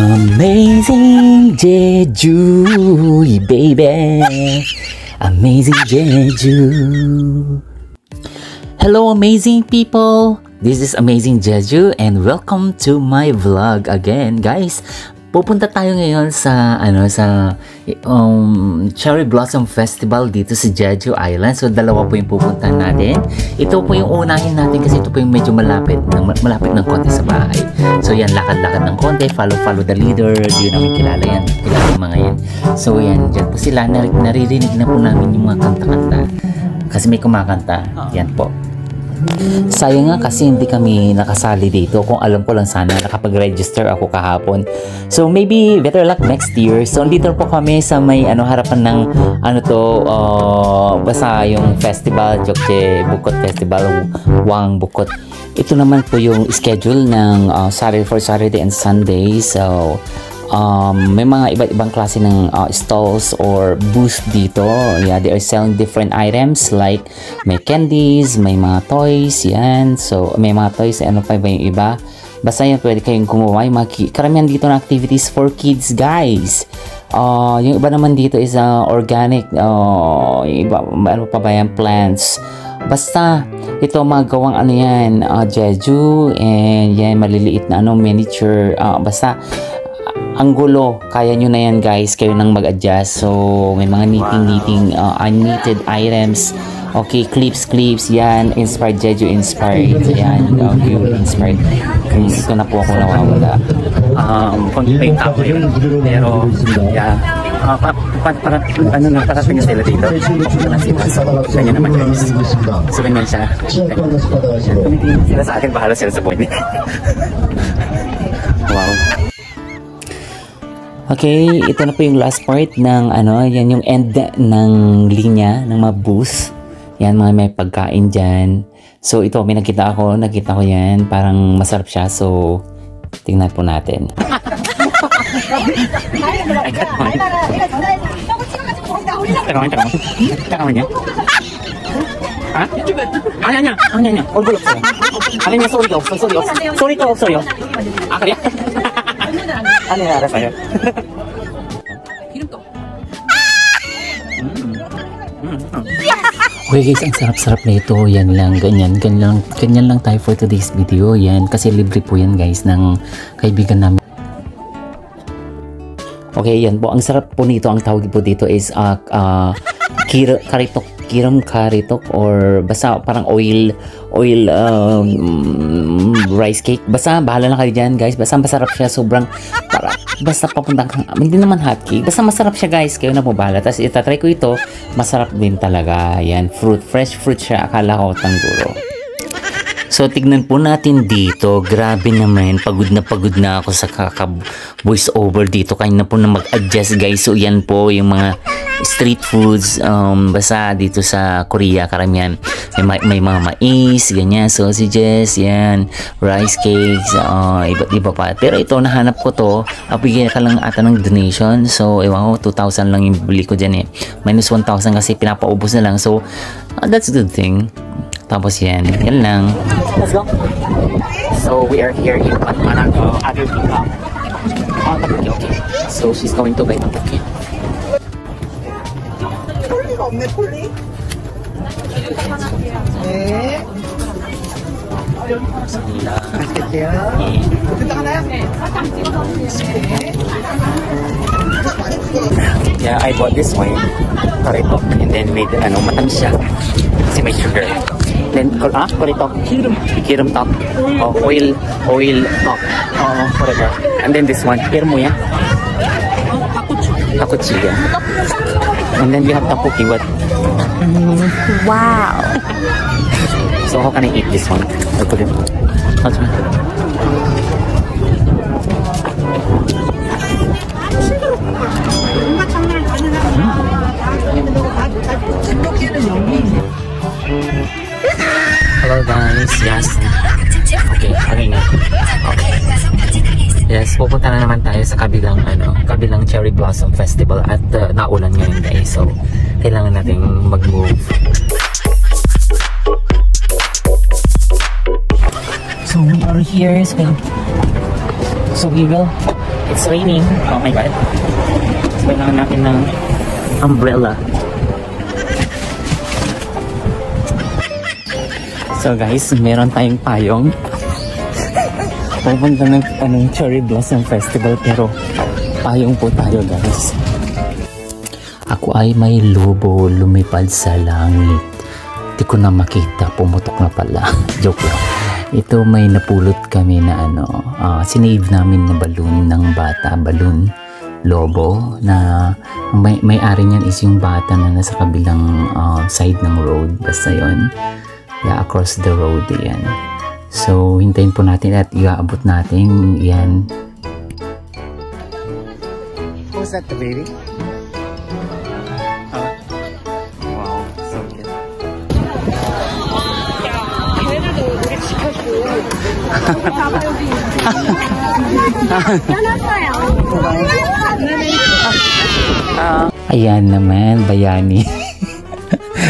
Amazing Jeju, baby. Amazing Jeju. Hello, amazing people. This is Amazing Jeju and welcome to my vlog again, guys. Pupunta tayo ngayon sa Cherry Blossom Festival dito sa Jeju Island. So dalawa po yung pupuntahan natin. Ito po yung unahin natin kasi ito po yung medyo malapit ng konti sa bahay. So yan, lakad-lakad ng konti, follow the leader. Di namin kilala yan, kilala yung mga yan. So yan, dyan po sila, naririnig na po namin yung mga kanta-kanta kasi may kumakanta. Yan po. Sayang nga kasi hindi kami nakasali dito. Kung alam ko lang sana, nakapag-register ako kahapon. So maybe better luck next year. So dito po kami sa may harapan ng basta yung festival, Jokje Bukot Festival, Wang Bukot. Ito naman po yung schedule ng Saturday and Sunday. So may mga iba't ibang klase ng stalls or booth dito. Yeah, they are selling different items like may candies, may mga toys, yan. So, may mga toys, ano pa ba yung iba? Basta yan, pwede kayong gumawa. Yung mga karamihan dito na activities for kids, guys. Yung iba naman dito is organic, yung iba, ano pa ba yan, plants. Basta, ito magawang yan, Jeju, and yan, maliliit na miniature, basta, ang gulo, kaya nyo na yan guys, kayo nang mag-adjust. So may mga knitting unknitted items, okay, clips, yan, inspired, Jeju inspired, yan, inspired. Ito na po ako nawawala. Konti pa yung tao yun, pero yeah, parating na sila dito. Pupunta na sila, so ganyan naman guys. So ganyan siya, tumitingin sila sa akin, bahala sila sa buhay. Wow. Okay, ito na po yung last part ng yan yung end ng linya ng mga booth. Yan, mga may pagkain dyan. So ito, may nakita ko yan, parang masarap siya. So tingnan po natin. Ano nangyari sa'yo? Okay guys, ang sarap-sarap na ito. Yan lang, ganyan lang tayo for today's video. Yan, kasi libre po yan guys ng kaibigan namin. Okay, yan po. Ang sarap po nito, ang tawag po dito is karitok or basta parang oil rice cake. Basta bahala na kayo dyan guys. Basta masarap siya, sobrang basta papuntang hindi naman hot cake. Basta masarap siya guys, kayo na po bahala. Tapos itatry ko ito, masarap din talaga. Yan, fresh fruit siya. Akala ko tangguro. So tignan po natin dito, grabe naman, pagod na ako sa voice over dito, kaya na po na mag-adjust guys. So yan po yung mga street foods, basta dito sa Korea karamihan may mga mais, ganyan, sausages, yan, rice cakes, iba't iba pa. Pero ito, nahanap ko to, bigyan ka lang ata ng donation. So ewan ko, 2,000 lang yung bili ko dyan minus 1,000 kasi pinapaubos na lang. So that's a good thing. Tapos yan lang. Let's go. So we are here in Patmanago, other people. Okay. So she's going to buy tteokbokki. Yeah, I bought this one. Karitok. And then with matamis siya. Kasi may sugar. Then, karitok. Kirim top. Oil top. Whatever. And then this one. Hear mo yan? Hakuchi. Yeah. And then we have tteokbokki. What? Wow. So how can I eat this one? I'll put it. How's it? Hello guys, yes. Okay nga. Okay. Yes, pupunta na naman tayo sa kabilang Cherry Blossom Festival at naulan ngayon guys. So, kailangan nating mag-move. So, we are here. So we will It's raining. Oh my god. So, kailangan natin ng umbrella. So guys, meron tayong payong. Pupunta ng Cherry Blossom Festival pero payong po tayo guys. Ako ay may lobo lumipad sa langit. Di ko na makita, pumutok na pala. Joke lang. Ito may napulot kami na sinave namin na balloon ng bata. Balloon lobo na may-ari niyan is yung bata na nasa kabilang side ng road. Basta yun. Yeah, across the road yan. So, hintayin po natin at iaabot natin yan. Was that the baby? Wow, so cute. Ayan naman, bayani.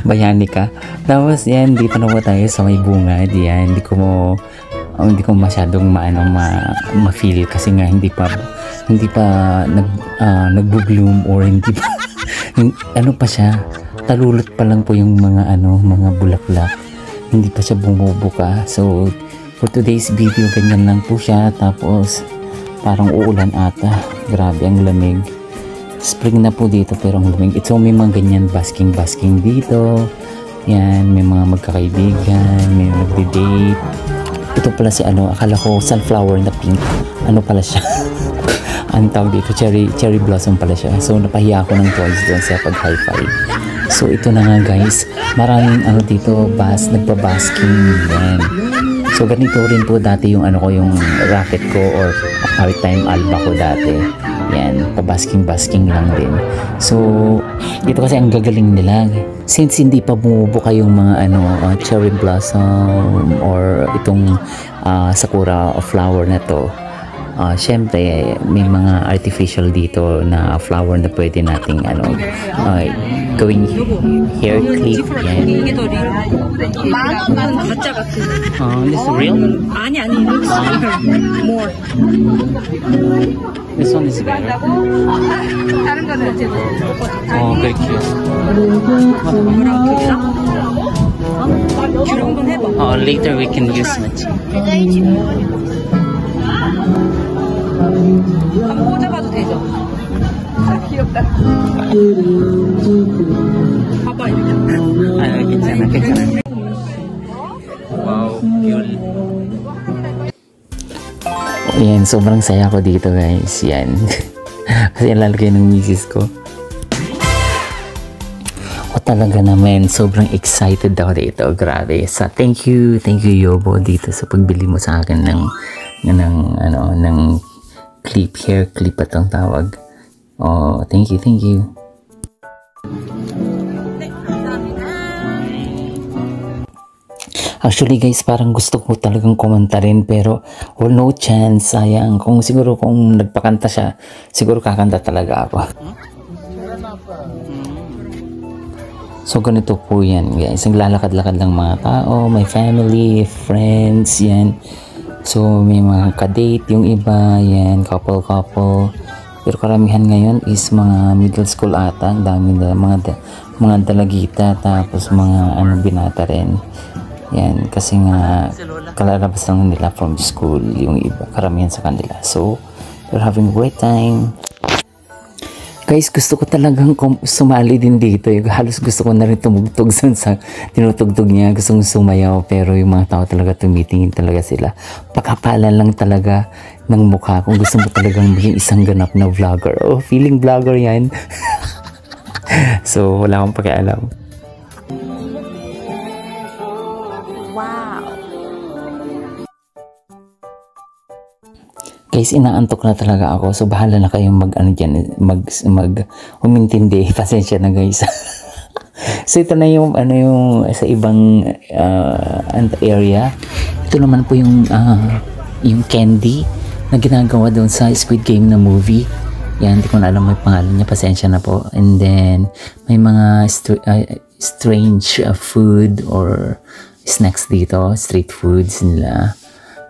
Bayani ka. Tapos yan, dito na po tayo sa may bungad. Yan, hindi ko masyadong ma-feel kasi nga hindi pa nagbo-bloom or hindi pa ano pa siya, talulot pa lang po yung mga mga bulaklak. Hindi pa siya bumubuka. So for today's video, ganyan lang po siya. Tapos parang uulan ata. Grabe ang lamig. Spring na po dito pero ang lamig. So may mga ganyan basking dito. Yan, may mga magkakaibigan, may nagde-date. Ito pala si akala ko sunflower na pink. Ano pala siya? Ang tawag dito, cherry blossom pala siya. So napahiya ako ng toys doon sa pag-high five. So ito na nga guys, maraming dito nagbabasking. Yan. So ganito rin po dati yung yung racket ko or maritime alba ko dati. Yan, pabasking lang din. So dito kasi ang gagaling nila. Since hindi pa bumubuka yung mga cherry blossom or itong sakura flower na to, syempre may mga artificial dito na flower na pwede nating gawing hair clip. Yan. This is real? 아니 more. This one is better. 다른 거는 이제 Oh, very cute. 귤 한번 해봐. Later we can use it. 한번 꽂아봐도 되죠? 귀엽다. 봐봐 이렇게. 괜찮아. Wow, cute. Ayan, sobrang saya ko dito guys. Yan. Kasi lalagay ng misis ko. O talaga naman, sobrang excited ako dito. Grabe. So, thank you Yobo dito sa pagbili mo sa akin ng clip, hair clip atong tawag. Oh, thank you. Actually guys, parang gusto ko talagang kumanta rin pero no chance, sayang. Kung nagpakanta siya, siguro kakanta talaga ako. So ganito po yan guys, naglalakad-lakad lang mga tao, may family, friends, yan. So may mga ka-date yung iba, yan, couple. Pero karamihan ngayon is mga middle school ata, ang dami na mga dalagita, tapos mga binata rin. Yan, kasi nga kalalabas lang nila from school yung iba, karamihan sa kanila. So they're having a great time. Guys, gusto ko talagang sumali din dito. Halos gusto ko na rin tumugtog sa tinutugtog niya. Gusto kong sumayaw pero yung mga tao talaga tumitingin talaga sila. Pagkapalan lang talaga ng mukha kung gusto mo talagang maging isang ganap na vlogger. Oh, feeling vlogger yan. So, wala akong pakialam. Guys, inaantok na talaga ako. So, bahala na kayong humintindi. Pasensya na guys. So, ito na yung sa ibang area. Ito naman po yung candy na ginagawa doon sa Squid Game na movie. Yan, hindi ko na alam may pangalan niya. Pasensya na po. And then, may mga strange food or snacks dito. Street foods nila.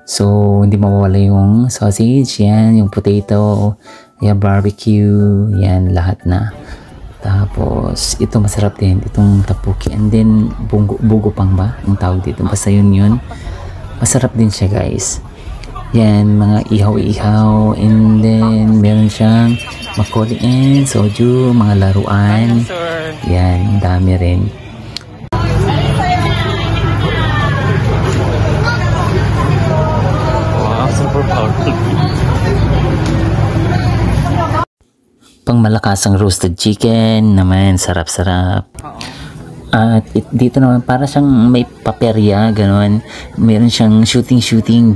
So, hindi mawawala yung sausage, yan, yung potato, yan, barbecue, yan, lahat na. Tapos, ito masarap din, itong tapuki. And then, bugo pang ba? Ang tawag dito. Basta yun. Masarap din siya, guys. Yan, mga ihaw-ihaw. And then, meron siyang makoli and soju, mga laruan. Yan, dami rin. Super powerful. Pang malakasang roasted chicken naman, sarap-sarap. At dito naman para siyang may paperya, gano'n. Meron siyang shooting,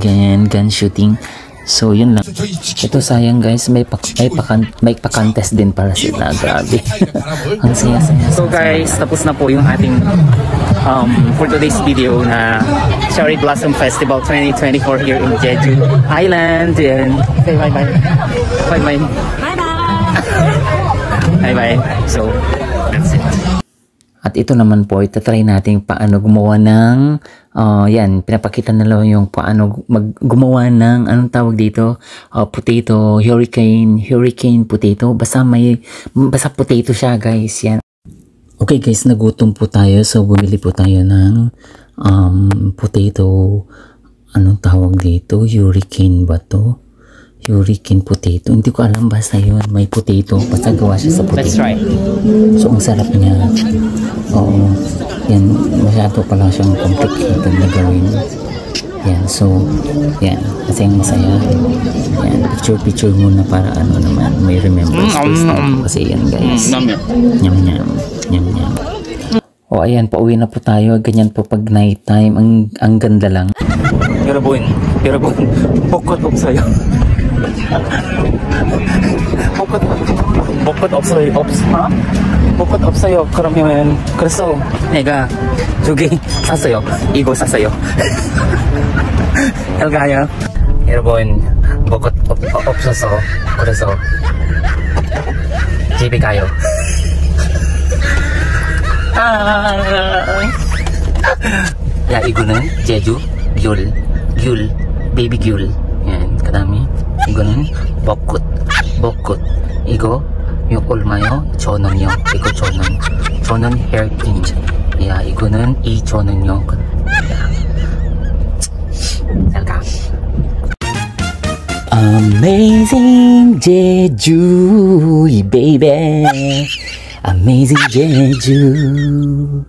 ganyan, gun shooting. So, yun lang. Ito sayang guys, may pa-contest din para sila. Grabe. Ang saya-saya. So guys, tapos na po yung ating for today's video na Cherry Blossom Festival 2024 here in Jeju Island. And say bye-bye. Bye-bye. Bye-bye. So, that's it. At ito naman po, itatry natin paano gumawa ng, yan, pinapakita nila yung paano gumawa ng, anong tawag dito, potato, hurricane potato. Basta potato siya guys, yan. Okay guys, nagutom po tayo, so bumili po tayo ng potato, anong tawag dito, hurricane ba to? Hurricane potato. Hindi ko alam, basta yun. May potato. Basta gawa siya sa potato. Let's try. So, ang sarap niya. Oo. Yan. Masyado pala siyang complicated na gawin. Yan. So, yan. Kasi ang masaya. Yan. Picture muna para ano naman. May remembrance space na. Kasi yan guys. Nyam. O, ayan. Pauwi na po tayo. Ganyan po pag night time. Ang ganda lang. 여러분, 벚꽃 없어요. 벚꽃 없어요. 벚꽃 없어요. 그러면 그래서 내가 저기 샀어요. 이거 샀어요. 알가요? 여러분, 벚꽃 없어서 그래서 집에 가요. 야, 이거는 제주 귤, baby 귤. Yan, kadami. 이거는 벚꽃. 이거 yung 얼마요? 1,000원요. 이거 1,000원 hairpin. 야, 이거는 2,000원요. 잘 가. Amazing Jeju, baby. Amazing Jeju.